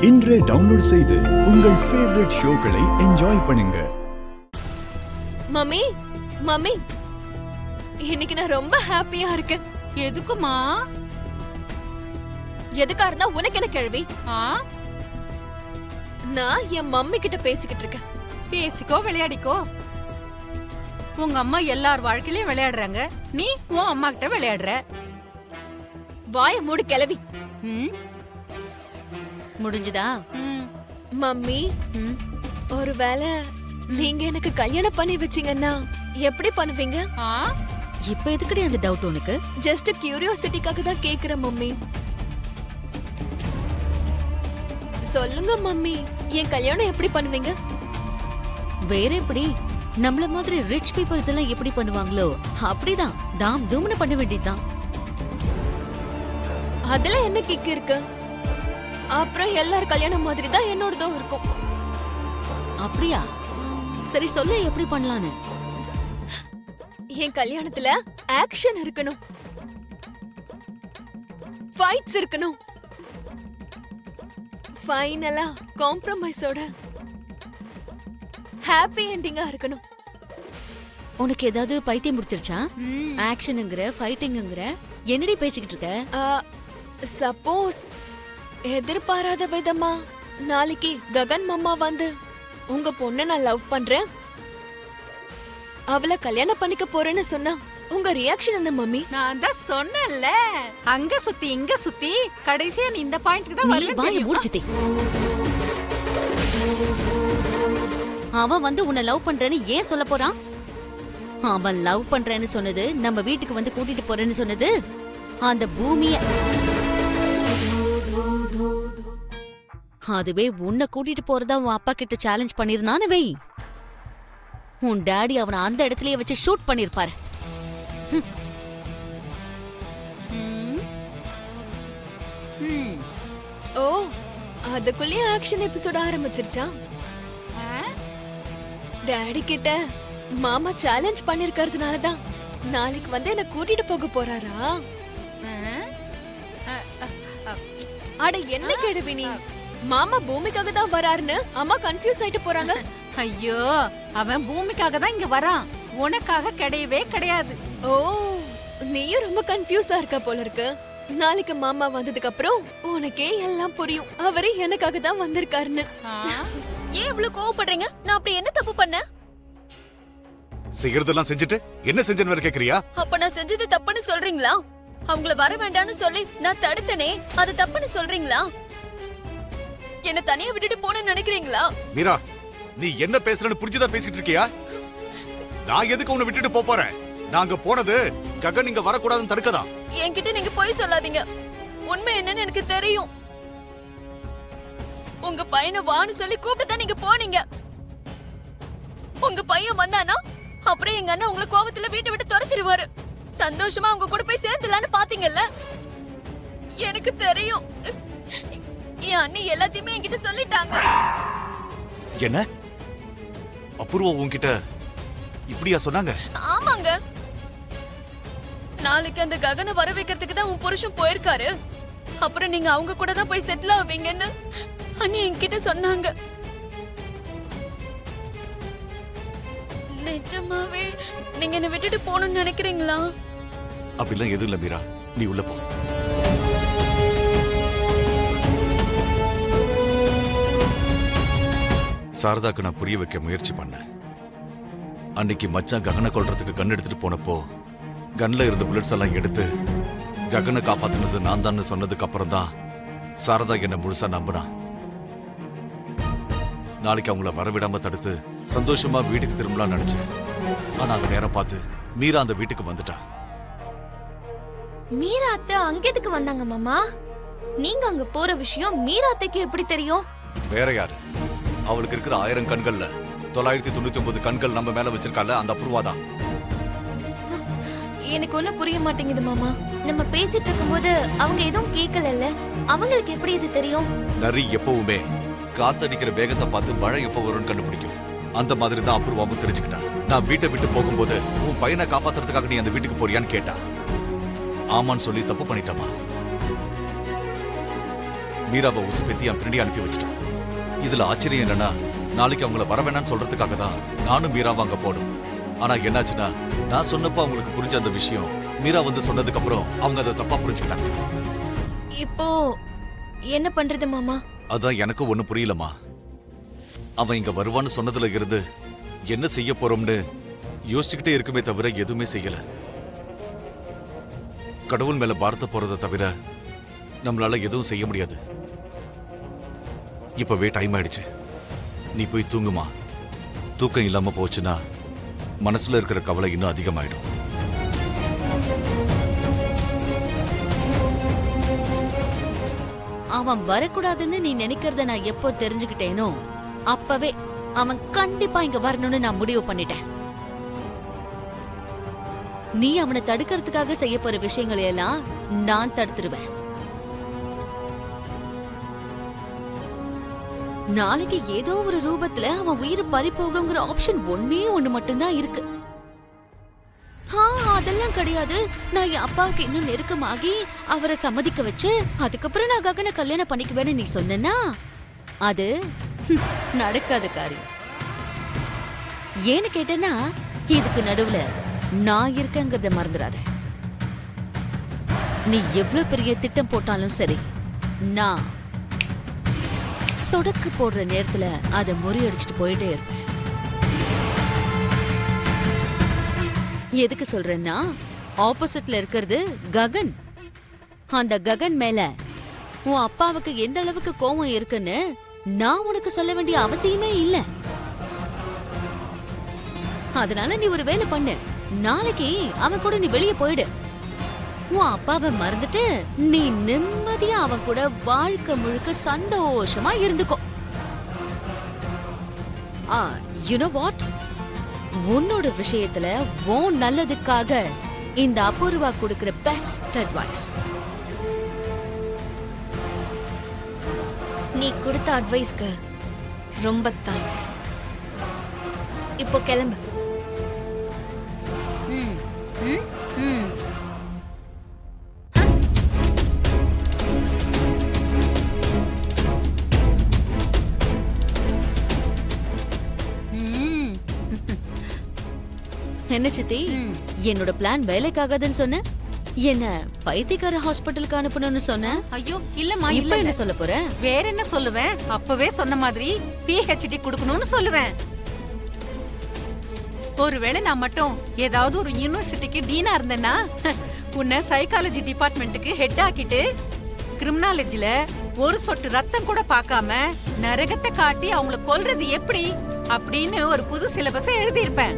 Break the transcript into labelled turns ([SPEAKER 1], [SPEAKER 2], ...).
[SPEAKER 1] இன்றே டவுன்லோட் செய்து உங்கள் ஃபேவரட் ஷோக்களை என்ஜாய் பண்ணுங்க.
[SPEAKER 2] மம்மி மம்மி, இன்னைக்கு நான் ரொம்ப ஹாப்பியா இருக்கேன்.
[SPEAKER 3] எதுக்குமா?
[SPEAKER 2] எதுக்கா இருந்தா உனக்கு என்ன கேள்வி? நான் என் மம்மி கிட்ட பேசிக்கிட்டு இருக்கேன்.
[SPEAKER 3] பேசிக்கோ, விளையாடிக்கோ. உங்க அம்மா எல்லார் வாழ்க்கையிலயும் விளையாடுறாங்க, நீ உன் அம்மா கிட்ட விளையாடுற.
[SPEAKER 2] வாய மூடு கிளவி.
[SPEAKER 4] முடிஞ்சதா?
[SPEAKER 2] மம்மி, ஒருவேளை நீங்க எனக்கு கல்யாணம் பண்ணி வச்சீங்கன்னா எப்படி பண்ணுவீங்க?
[SPEAKER 4] இப்ப எதுக்குடி அந்த டவுட் உனக்கு?
[SPEAKER 2] ஜஸ்ட் கியூரியாசிட்டிக்காக தான் கேக்குறேன் மம்மி. சொல்லுங்க மம்மி, என் கல்யாணம் எப்படி பண்ணுவீங்க?
[SPEAKER 4] வேற எப்படி? நம்மள மாதிரி ரிச் பீப்பிள்ஸ் எல்லாம் எப்படி பண்ணுவாங்களோ அப்படிதான் டாம் தூம்னு பண்ண வேண்டியதுதான்.
[SPEAKER 2] அதுல என்ன கிக் இருக்கு? அப்புறம் எல்லார் கல்யாணம் மாதிரி தான் என்னோடதும் இருக்கும்.
[SPEAKER 4] அப்படியா? சரி சொல்லு, எப்படி பண்ணலான்னு.
[SPEAKER 2] என் கல்யாணத்துல ஆக்ஷன் இருக்கணும், ஃபைட்ஸ் இருக்கணும், ஃபைனலா காம்ப்ரமைஸோட ஹாப்பி எண்டிங்கா இருக்கணும்.
[SPEAKER 4] உனக்கு ஏதாவது பைத்தியம் முடிச்சிருச்சா? ஆக்ஷனுங்கற ஃபைட்டிங்ங்கற என்னடி பேசிக்கிட்டு இருக்க?
[SPEAKER 2] சப்போஸ் எதிர்பாராத விதமா நாளைக்கு ககன் மாமா வந்து உங்க பொண்ண நான் லவ் பண்றேன், அவளை கல்யாணம் பண்ணிக்க போறேன்னு சொன்னா உங்க ரியாக்ஷன் என்ன மம்மி?
[SPEAKER 3] நான் தான் சொன்னேன்ல, அங்க சுத்தி இங்க சுத்தி கடைசியா நீ இந்த பாயிண்ட்க்கு தான் வரணும்.
[SPEAKER 4] அவன் வந்து உன்னை லவ் பண்றேன்னு ஏன் சொல்ல போறான்? அவன் லவ் பண்றேன்னு சொன்னது, நம்ம வீட்டுக்கு வந்து கூட்டிட்டு போறேன்னு சொன்னது அந்த பூமிய. அதுவே உன்னை கூட்டிட்டு போறதா உன் அப்பா கிட்ட சேலஞ்ச் பண்ணிருந்தான்னு வை, உன் டாடி அவனை அந்த இடத்துலயே வச்சு ஷூட் பண்ணிருப்பாரு.
[SPEAKER 2] ஓ, அதுக்குள்ளே ஆக்ஷன் எபிசோட் ஆரம்பிச்சிருச்சா? டாடி கிட்ட மாமா சேலஞ்ச் பண்ணிருக்கிறதுனால தான் நாளைக்கு வந்து என்ன கூட்டிட்டு போக போறாரா? அட என்ன கேடுவி நீ? மாமா பூமிக்காக தான் வராருன்னு அம்மா கன்ஃபியூஸ் ஆயிட்டு போறாங்க.
[SPEAKER 3] ஐயோ, அவன் பூமிக்காக தான் இங்க வரான், உனக்காக கிடையவே கிடையாது.
[SPEAKER 2] ஓ, நீயும் ரொம்ப கன்ஃபியூஸா இருக்க போல இருக்கு. நாளைக்கு மாமா வந்ததுக்கு அப்புறம் உனக்கே எல்லாம் புரியும், அவரு எனக்காக தான் வந்திருக்காருன்னு. ஏன் இவ்வளவு கோவப்படுறீங்க? நான் அப்படி என்ன தப்பு பண்ணேன்?
[SPEAKER 5] செய்யறதெல்லாம் செஞ்சுட்டு என்ன செஞ்சேன்னு வேற கேக்குறியா?
[SPEAKER 2] அப்ப நான் செஞ்சது தப்புன்னு சொல்றீங்களா? அவங்கள வர வேண்டாம்னு சொல்லி நான் தடுத்தனே, அது தப்புன்னு சொல்றீங்களா? என்ன தனியா விட்டுட்டு போனேன்னு நினைக்கிறீங்களா?
[SPEAKER 5] மீரா, நீ என்ன பேசுறன்னு புரிஞ்சுதான் பேசிட்டு இருக்கியா? நான் எதுக்கு உன்னை விட்டுட்டு போறேன்? நாங்க போனது ககன் இங்க வரக்கூடாதுன்னு தடுக்கதான்.
[SPEAKER 2] என்கிட்ட நீங்க போய் சொல்லாதீங்க, உண்மை என்னன்னு எனக்கு தெரியும். உங்க பையனை வான்னு சொல்லி கூப்பிட்டு தான் நீங்க போனீங்க. உங்க பையன் வந்தானா அப்புறம் எங்க அண்ணன் உங்களை கோவத்துல வீட்டை விட்டு துரத்திடுவாரு. சந்தோஷமா அவங்க கூட போய் சேர்ந்துலான்னு பாத்தீங்கல்ல? எனக்கு தெரியும், என் அண்ணி எல்லாத்தையுமே என்கிட்ட சொல்லிட்டாங்க.
[SPEAKER 5] என்ன அபூர்வா உன்கிட்ட இப்படியா சொன்னாங்க?
[SPEAKER 2] ஆமாங்க, நாளைக்கு அந்த ககனை வர வைக்கிறதுக்கு தான் உன் புருஷன் போயிருக்காரு, அப்புறம் நீங்க அவங்க கூட தான் போய் செட்டில் ஆவீங்கன்னு அண்ணி என்கிட்ட சொன்னாங்க. நிஜமாவே நீங்க என்ன விட்டுட்டு போகணும்னு நினைக்கிறீங்களா?
[SPEAKER 5] அப்படிலாம் எதுவும் இல்ல மீரா, நீ உள்ள போ. சாரதாக்கு நான் புரிய வைக்க முயற்சி பண்ணேன். அன்னைக்கு மச்சான் ககனை கொல்றதுக்கு கன் எடுத்துட்டு போனப்போ கன்ல இருந்த புல்லட்ஸ் எல்லாம் எடுத்து ககனை காப்பாத்தினது நான் தான் சொன்னதுக்கு அப்புறம் தான் சாரதா என்ன முழுசா நம்பினா. நாளைக்கு அவங்கள வரவிடாம தடுத்து சந்தோஷமா வீட்டுக்கு திரும்பலாம் நினைச்சேன். ஆனா அந்த நேரம் பார்த்து மீரா அந்த வீட்டுக்கு வந்துட்டா.
[SPEAKER 2] மீரா அத்தை அங்க எதுக்கு வந்தாங்க மாமா? நீங்க அங்க போற விஷயம் மீரா அத்தைக்கு எப்படி தெரியும்?
[SPEAKER 5] வேற யாரு? அவளுக்கு இருக்கிற 1000 கண்கள்ல 999 கண்கள் நம்ம மேல வச்சிருக்கால அந்த அபூர்வா தான்.
[SPEAKER 2] எனக்கு ஒண்ணும் புரிய மாட்டேங்குது மாமா. நம்ம பேசிட்டு இருக்கும்போது அவங்க எதுவும் கேட்கலல்ல, அவங்களுக்கு எப்படி இது தெரியும்?
[SPEAKER 5] நரி எப்பவுமே காத்தடிக்கிற வேகத்தை பார்த்து மழை எப்ப வரும்னு கண்டுபிடிக்கும். அந்த மாதிரி தான் அபூர்வாவும் தெரிஞ்சுக்கிட்டான். நான் வீட்டை விட்டு போகும்போது உன் பையனை காப்பாத்துறதுக்காக நீ அந்த வீட்டுக்கு போறியான்னு கேட்டா. ஆமான்னு சொல்லி தப்பு பண்ணிட்டமா. மீராவை உசுப்பேத்தி என் பின்னாடி அனுப்பி வச்சிட்டான். இதுல ஆச்சரியம் என்னன்னா, நாளைக்கு அவங்கள வர வேணாம்னு சொல்றதுக்காக தான் நானும் மீராவை அங்க போடும். ஆனா என்னாச்சுன்னா, நான் சொன்னப்ப அவங்களுக்கு புரிஞ்ச அந்த விஷயம் மீரா வந்து சொன்னதுக்கு அப்புறம் அவங்க அதை தப்பா புரிஞ்சுக்கிட்டாங்க.
[SPEAKER 2] இப்போ என்ன பண்றது மாமா?
[SPEAKER 5] அதான் எனக்கு ஒண்ணு புரியலமா. அவன் இங்க வருவான்னு சொன்னதுல இருந்து என்ன செய்ய போறோம்னு யோசிச்சுக்கிட்டே இருக்குமே தவிர எதுவுமே செய்யல. கடவுள் மேல பாரத்த போறதை தவிர நம்மளால எதுவும் செய்ய முடியாது. இப்பவே டைம் ஆயிடுச்சு. நீ போய் தூங்குமா. தூக்கம் இல்லாம போச்சுன்னா மனசுல இருக்கிற கவலை இன்னும் அதிகமாயிடும்.
[SPEAKER 4] அவன் வரக்கூடாதுன்னு நீ நினைக்கிறத நான் எப்போ தெரிஞ்சுக்கிட்டேனோ அப்பவே அவன் கண்டிப்பா இங்க வரணும்னு நான் முடிவு பண்ணிட்டேன். நீ அவனை தடுக்கிறதுக்காக செய்ய போற விஷயங்களை எல்லாம் நான் தடுத்துருவேன். நாளைக்கு ஏதோ ஒரு ரூபத்துல அவன் உயிர் பறி போகுங்கிற ஆப்ஷன் ஒன்னே ஒண்ணு மட்டும்தான் இருக்கு. அதெல்லாம் கிடையாது. நான் என் அப்பாவுக்கு இன்னும் நெருக்கமாகி அவரை சம்மதிக்க வச்சு அதுக்கப்புறம் நான் ககனை கல்யாணம் பண்ணிக்குவேன்னு நீ சொன்னா அது நடக்காத காரியம். ஏன்னு கேட்டேன்னா இதுக்கு நடுவுல நான் இருக்கேங்கிறத மறந்துடாத. நீ எவ்வளவு பெரிய திட்டம் போட்டாலும் சரி, நான் சொடக்கு போடுற நேரத்துல அதை முறியடிச்சிட்டு போயிட்டே இருப்பேன். எதுக்கு சொல்றேன்னா, ஆப்போசிட்ல இருக்கிறது ககன். அந்த ககன் மேல உன் அப்பாவுக்கு எந்த அளவுக்கு கோவம் இருக்குன்னு நான் உனக்கு சொல்ல வேண்டிய அவசியமே இல்ல. அதனால நீ ஒரு வேலை பண்ணு. நாளைக்கு அவன் கூட நீ வெளியே போயிடு. உன் அப்பாவை மறந்துட்டு நீ நிம்மதியா அவன் கூட வாழ்க்கை முழுக்க சந்தோஷமா இருந்துக்கோ. you know what? உன்னோட விஷயத்துல உன் நல்லதுக்காக இந்த அபூர்வா கொடுக்கிற பெஸ்ட் அட்வைஸ்.
[SPEAKER 2] நீ கொடுத்த அட்வைஸ்க்கு ரொம்ப தேங்க்ஸ். இப்போ கிளம்பு.
[SPEAKER 4] ம், ம், ம். என்ன சித்தி, என்னோட பிளான் வேலைக்காகாதுன்னு சொன்ன, என்ன பைத்தியக்கார ஹாஸ்பிட்டலுக்கு அனுப்பணும்னு சொன்ன.
[SPEAKER 3] ஐயோ இல்லம்மா,
[SPEAKER 4] இப்ப என்ன சொல்ல போற?
[SPEAKER 3] வேற என்ன சொல்லுவேன்? அப்பவே சொன்ன மாதிரி PhD கொடுக்கணும்னு சொல்லுவேன். ஒருவேளை நான் மட்டும் ஏதாவது ஒரு யூனிவர்சிட்டிக்கு டீனா இருந்தேன்னா உன்னை சைக்காலஜி டிபார்ட்மெண்ட்டுக்கு ஹெட் ஆக்கிட்டு கிரிமினாலஜில ஒரு சொட்டு ரத்தம் கூட பார்க்காம நரகத்தை காட்டி அவங்கள கொல்றது எப்படி அப்படின்னு ஒரு புது சிலபஸை எழுதியிருப்பேன்.